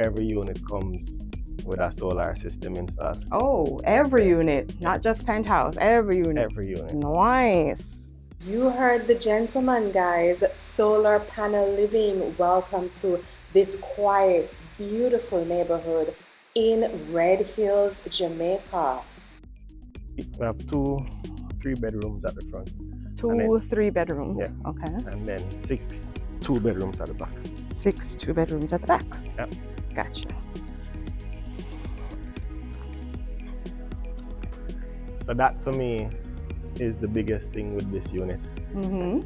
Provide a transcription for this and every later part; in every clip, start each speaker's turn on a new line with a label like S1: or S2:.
S1: every unit comes with a solar system installed.
S2: Oh, every unit, not just penthouse, every unit.
S1: Every unit.
S2: Nice. You heard the gentleman, guys. Solar panel living. Welcome to this quiet, beautiful neighborhood in Red Hills, Jamaica.
S1: We have 3 bedrooms at the front.
S2: 3 bedrooms.
S1: Yeah.
S2: Okay.
S1: And then 6 2 bedrooms at the back.
S2: 6 2 bedrooms at the back.
S1: Yep.
S2: Gotcha.
S1: So that for me is the biggest thing with this unit.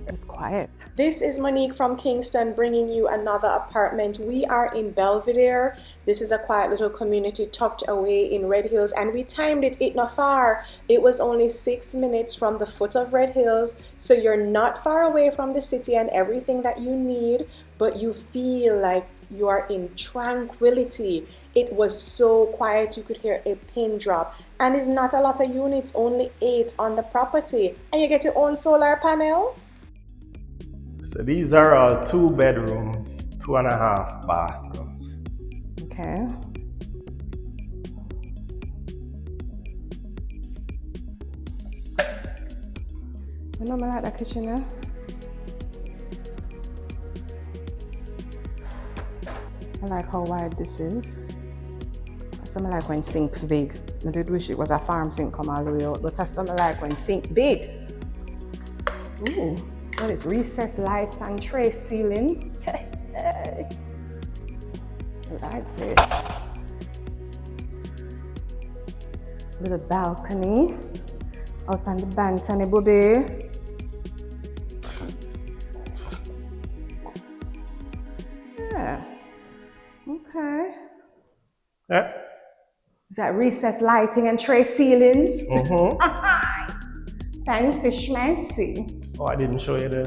S2: It's quiet.
S3: This is Monique from Kingston bringing you another apartment. We are in Belvedere. This is a quiet little community tucked away in Red Hills, and we timed it not far. It was only 6 minutes from the foot of Red Hills, so you're not far away from the city and everything that you need, but you feel like you are in tranquility. It was so quiet you could hear a pin drop, and it's not a lot of units, only 8 on the property, and you get your own solar panel.
S1: So these are all 2 bedrooms, 2.5 bathrooms.
S2: Okay. You know, I like that kitchen, yeah? I like how wide this is. Some like when sink's big. I did wish it was a farm sink come all the way out, but I some like when sink big. Ooh, well, it's recessed lights and tray ceiling. I like this. Little balcony out on the bantany booby. Yeah. Okay.
S1: Yeah.
S2: Is that recessed lighting and tray ceilings? Fancy schmancy.
S1: Oh, I didn't show you the...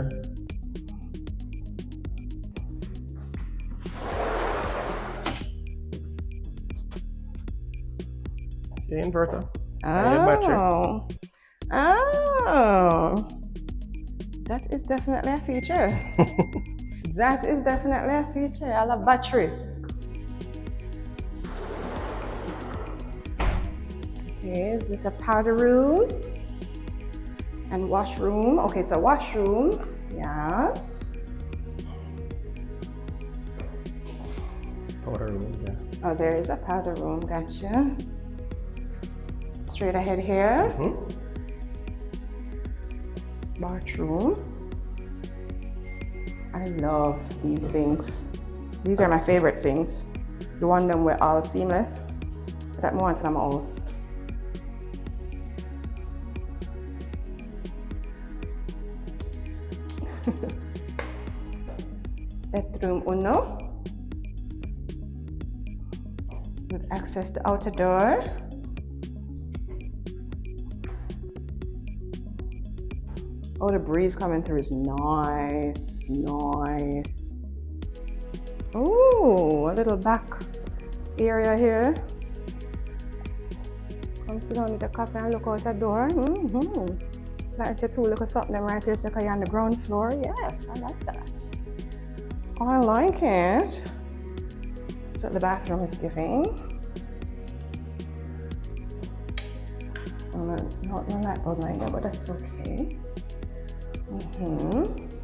S1: See the inverter?
S2: Oh. Oh. That is definitely a feature. That is definitely a feature. I love battery. Okay, is this a powder room? And washroom. Okay, it's a washroom. Yes.
S1: Powder room, yeah.
S2: Oh, there is a powder room. Gotcha. Straight ahead here. Bathroom. I love these sinks. These are my favorite sinks. The one them were all seamless. That I want in my house. Bedroom uno. With access to outer door. Oh, the breeze coming through is nice, nice. Oh, a little back area here. Come sit down with the coffee and look out the door. Like the two little something right here, so you're on the ground floor. Yes, I like that. I like it. That's what the bathroom is giving. Not my light bulb right now, but that's okay.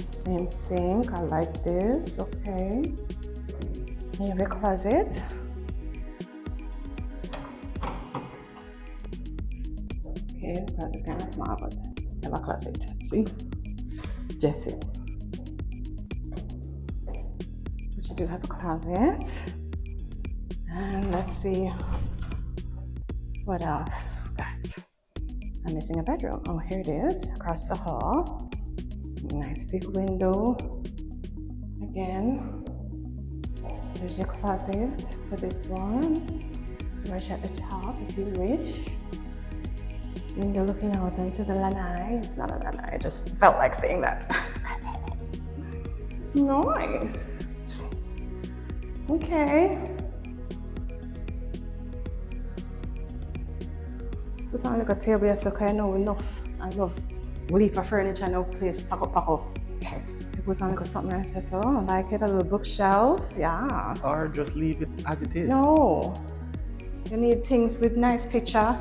S2: Same sink. I like this. Okay. You have a closet. Okay, the closet kind of small, but I have a closet. See? Jesse. But you do have a closet. And let's see what else we got. I'm missing a bedroom. Oh, here it is, across the hall. Nice big window. Again, there's your closet for this one. Storage at the top if you wish. Window looking out into the lanai. It's not a lanai, I just felt like saying that. Nice. Okay. Put on like a table so I know enough. I love leap of furniture, no place, pack up. So put on like something like this. So I like it, a little bookshelf. Yes.
S1: Or just leave it as it is.
S2: No. You need things with nice picture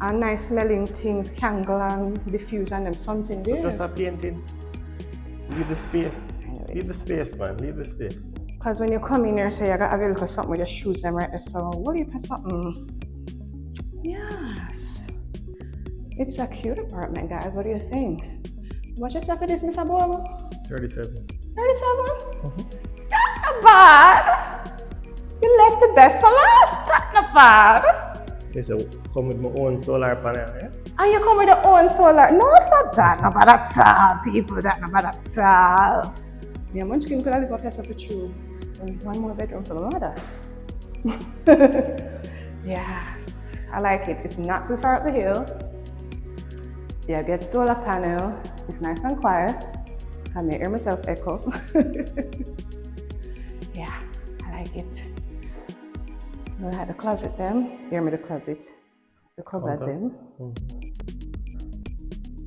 S2: and nice smelling things, candle and diffuse and them something
S1: So
S2: there.
S1: just a painting. Leave the space. Leave the space, man. Leave the space.
S2: Because when you come in here, say you gotta have a look at something with your shoes them right there. So what do you put something? Yes. It's a cute apartment, guys. What do you think? What you say for this, Mr. Bob?
S1: 37.
S2: 37? That's not bad. You left the best for last. That's not bad.
S1: Yes, I come with my own solar panel, yeah?
S2: And you come with your own solar. No, stop that. Not bad at all, people. That not bad at all. Yeah, Munchkin could have lived up yourself with you. One more bedroom for the mother. Yes, I like it. It's not too far up the hill. Yeah, get solar panel. It's nice and quiet. I may hear myself echo. Yeah, I like it. I had the closet them. Hear me the closet. The cupboard them.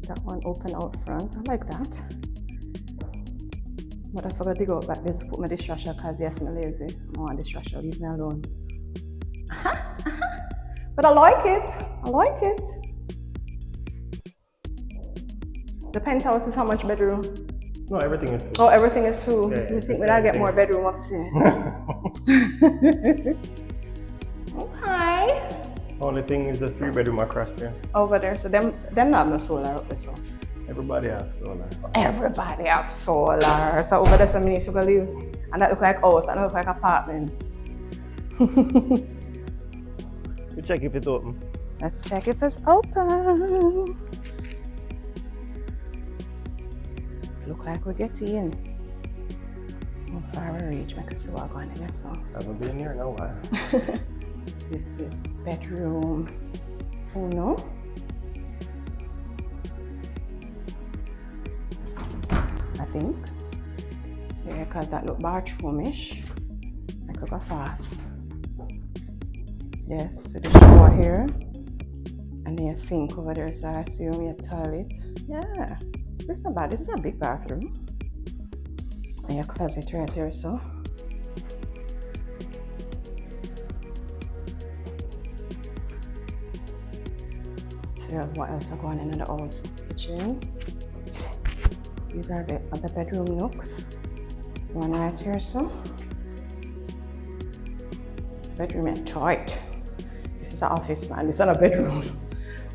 S2: That one open out front. I like that. But I forgot to go back there to put my dishwasher because yes, I'm lazy. I don't want dishwasher, leave me alone. But I like it. I like it. The penthouse is how much bedroom?
S1: No, everything is 2.
S2: Oh, everything is 2.
S1: Yeah,
S2: So you
S1: it's
S2: think
S1: the
S2: when I
S1: same
S2: get
S1: thing.
S2: more bedroom upstairs? Okay.
S1: Only thing is the 3-bedroom across there.
S2: Over there, so them not have no solar up there, so.
S1: Everybody has solar.
S2: Everybody have solar. So over there, so many if you go live, and that look like house, that look like apartment.
S1: You check if it's open.
S2: Let's check if it's open. Look like we get in. How far we reach, make us see what going in there, so.
S1: I haven't been here in a while.
S2: This is bedroom. Oh no. I think. Yeah, because that look bathroomish. I could go fast. Yes, so the shower here. And then a sink over there, so I assume your toilet. Yeah, this is not bad. This is a big bathroom. And your closet right here, so. So what else are going in the house? Kitchen. These are the other bedroom nooks. One right here, so. Bedroom is tight. This is an office, man. This is not a bedroom.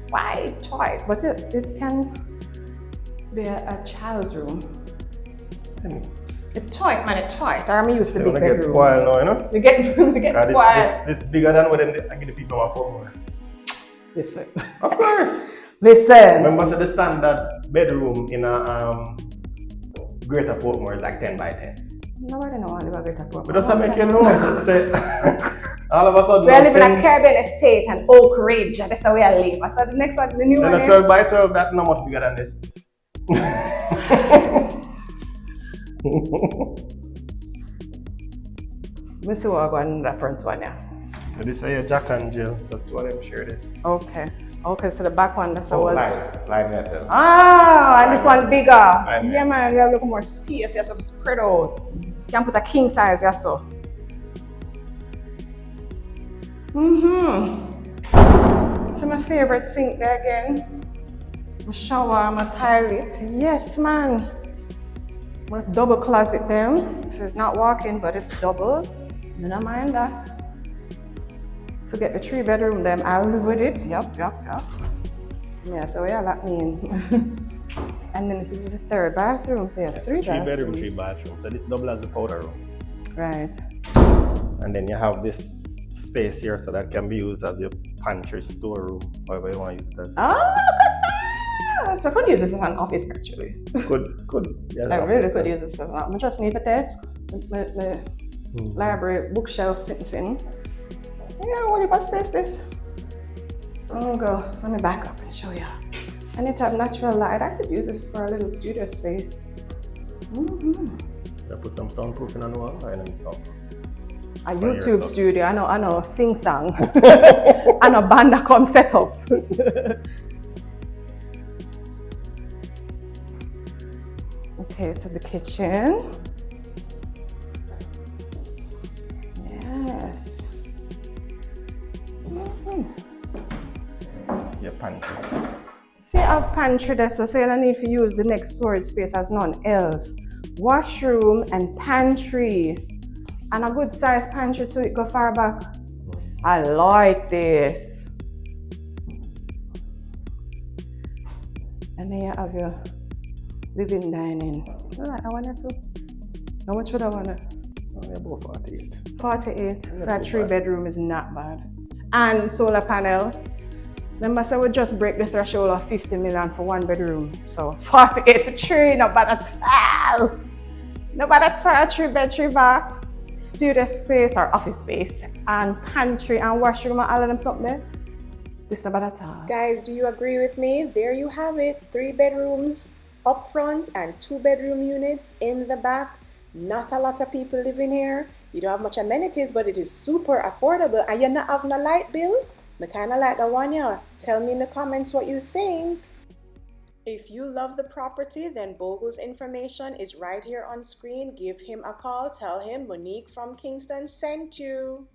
S2: Why tight? But it can be a child's room. It's tight, man. It's tight. I'm used to big bedroom.
S1: Get spoiled now, you know?
S2: We get spoiled.
S1: This bigger than what I give the people my phone.
S2: Listen.
S1: Of course.
S2: Listen.
S1: Remember, so the standard bedroom in a Greater Portmore is like 10 by 10.
S2: Nobody know what about Greater Portmore.
S1: But does that make you know? Say, all of a sudden,
S2: we are living in a Caribbean estate and Oak Ridge, and that's how we are living. So the next one, the new one.
S1: And a 12 by 12, that's not much bigger than this.
S2: Let me see what I got in the front one now.
S1: So this is your Jack and Jill, so two of them share this.
S2: Okay. Okay, so the back one, that's how was.
S1: Line metal.
S2: Ah, and this one bigger.
S1: Line
S2: Yeah, man, you have a little more space, you have to spread out. You can put a king size, yeah, so. So my favorite sink there again. My shower, my toilet. Yes, man. My double closet there. This is not walk-in, but it's double. I don't mind that. Forget the 3-bedroom them, I'll live with it. Yup. Yeah, so yeah, let me in. And then this is the 3rd bathroom, so you have 3 bathrooms.
S1: 3-bedroom, 3 bathroom. So this double as the powder room.
S2: Right.
S1: And then you have this space here, so that can be used as your pantry storeroom, however you want to use it as.
S2: Oh, good. I could use this as an office actually.
S1: Could. Yeah,
S2: I really could use this as an office. I just need a desk, my library, bookshelf sitting. Yeah, what if I space this? Oh, go. Let me back up and show you. I need to have natural light. I could use this for a little studio space.
S1: I put some soundproofing on the wall, or anything soundproof.
S2: A YouTube studio. I know. Sing song. I know band that come set up. Okay, Okay, so the kitchen. Yes.
S1: Your pantry.
S2: See, I have pantry there, so you don't need to use the next storage space as none else. Washroom and pantry. And a good size pantry to it go far back. I like this. And then you have your living dining. You like that one too? How much would I want?
S1: Only about 48.
S2: 48 for a
S1: too
S2: 3-bedroom is not bad. And solar panel. Remember, so we just break the threshold of 50 million for 1 bedroom. So 48 for 3, not bad at all. Not bad at all. 3-bed, 3-bath, studio space or office space, and pantry and washroom and all of them something there. This is not bad at all.
S3: Guys, do you agree with me? There you have it. 3 bedrooms up front and 2-bedroom units in the back. Not a lot of people living here. You don't have much amenities, but it is super affordable. And you're not having a light bill? I kind of like that one, yeah. Tell me in the comments what you think. If you love the property, then Bogle's information is right here on screen. Give him a call. Tell him Monique from Kingston sent you.